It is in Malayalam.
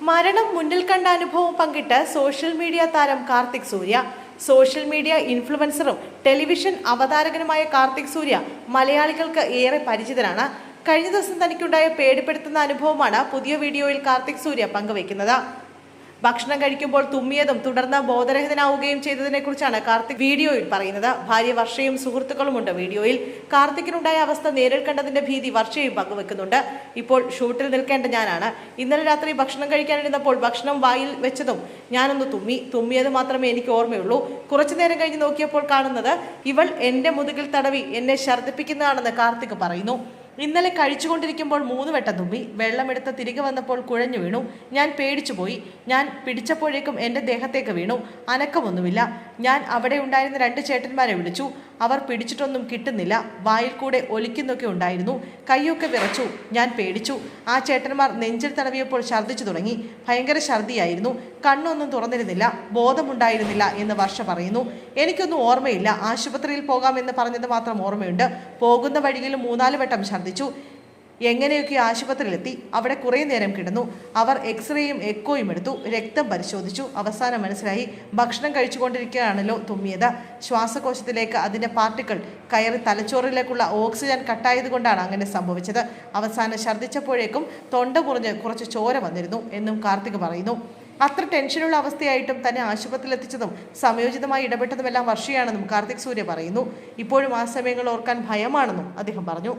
മരണം മുന്നിൽ കണ്ട അനുഭവം പങ്കിട്ട് സോഷ്യൽ മീഡിയ താരം കാർത്തിക് സൂര്യ. സോഷ്യൽ മീഡിയ ഇൻഫ്ലുവൻസറും ടെലിവിഷൻ അവതാരകനുമായ കാർത്തിക് സൂര്യ മലയാളികൾക്ക് ഏറെ പരിചിതനാണ്. കഴിഞ്ഞ ദിവസം തനിക്കുണ്ടായ പേടിപ്പെടുത്തുന്ന അനുഭവമാണ് പുതിയ വീഡിയോയിൽ കാർത്തിക് സൂര്യ പങ്കുവയ്ക്കുന്നത്. ഭക്ഷണം കഴിക്കുമ്പോൾ തുമ്മിയതും തുടർന്ന് ബോധരഹിതനാവുകയും ചെയ്തതിനെ കുറിച്ചാണ് കാർത്തിക് വീഡിയോയിൽ പറയുന്നത്. ഭാര്യ വർഷയും സുഹൃത്തുക്കളുമുണ്ട് വീഡിയോയിൽ. കാർത്തിക്കിനുണ്ടായ അവസ്ഥ നേരിൽ കണ്ടതിന്റെ ഭീതി വർഷയും പങ്കുവെക്കുന്നുണ്ട്. ഇപ്പോൾ ഷൂട്ടിൽ നിൽക്കേണ്ട ഞാനാണ്. ഇന്നലെ രാത്രി ഭക്ഷണം കഴിക്കാനിരുന്നപ്പോൾ ഭക്ഷണം വായിൽ വെച്ചതും ഞാനൊന്ന് തുമ്മിയത് മാത്രമേ എനിക്ക് ഓർമ്മയുള്ളൂ. കുറച്ചു നേരം കഴിഞ്ഞ് നോക്കിയപ്പോൾ കാണുന്നത് ഇവൾ എന്റെ മുതുകിൽ തടവി എന്നെ ഛർദ്ദിപ്പിക്കുന്നതാണെന്ന് കാർത്തിക് പറയുന്നു. ഇന്നലെ കഴിച്ചുകൊണ്ടിരിക്കുമ്പോൾ 3 വട്ടം തുമ്മി. വെള്ളമെടുത്ത് തിരികെ വന്നപ്പോൾ കുഴഞ്ഞു വീണു. ഞാൻ പേടിച്ചുപോയി. ഞാൻ പിടിച്ചപ്പോഴേക്കും എൻ്റെ ദേഹത്തേക്ക് വീണു. അനക്കമൊന്നുമില്ല. ഞാൻ അവിടെ ഉണ്ടായിരുന്ന 2 ചേട്ടന്മാരെ വിളിച്ചു. അവർ പിടിച്ചിട്ടൊന്നും കിട്ടുന്നില്ല. വായിൽ കൂടെ ഒലിക്കുന്നൊക്കെ ഉണ്ടായിരുന്നു. കൈയൊക്കെ വിറച്ചു. ഞാൻ പേടിച്ചു. ആ ചേട്ടന്മാർ നെഞ്ചിൽ തടവിയപ്പോൾ ഛർദ്ദിച്ചു തുടങ്ങി. ഭയങ്കര ഛർദ്ദിയായിരുന്നു. കണ്ണൊന്നും തുറന്നിരുന്നില്ല. ബോധമുണ്ടായിരുന്നില്ല എന്ന് വർഷ പറയുന്നു. എനിക്കൊന്നും ഓർമ്മയില്ല. ആശുപത്രിയിൽ പോകാമെന്ന് പറഞ്ഞത് മാത്രം ഓർമ്മയുണ്ട്. പോകുന്ന വഴിയിൽ 3-4 വട്ടം ഛർദ്ദിച്ചു. എങ്ങനെയൊക്കെ ആശുപത്രിയിലെത്തി. അവിടെ കുറേ നേരം കിടന്നു. അവർ എക്സ്റേയും എക്കോയും എടുത്തു. രക്തം പരിശോധിച്ചു. അവസാനം മനസ്സിലായി ഭക്ഷണം കഴിച്ചുകൊണ്ടിരിക്കുകയാണല്ലോ തുമ്മിയത്. ശ്വാസകോശത്തിലേക്ക് അതിൻ്റെ പാർട്ടിക്കിൾ കയറി തലച്ചോറിലേക്കുള്ള ഓക്സിജൻ കട്ടായതുകൊണ്ടാണ് അങ്ങനെ സംഭവിച്ചത്. അവസാനം ഛർദ്ദിച്ചപ്പോഴേക്കും തൊണ്ട മുറിഞ്ഞ് കുറച്ച് ചോര വന്നിരുന്നു എന്നും കാർത്തിക് പറയുന്നു. അത്ര ടെൻഷനുള്ള അവസ്ഥയായിട്ടും തന്നെ ആശുപത്രിയിൽ എത്തിച്ചതും സമയോചിതമായി ഇടപെട്ടതുമെല്ലാം വർഷയാണെന്നും കാർത്തിക് സൂര്യ പറയുന്നു. ഇപ്പോഴും ആ സമയങ്ങൾ ഓർക്കാൻ ഭയമാണെന്നും അദ്ദേഹം പറഞ്ഞു.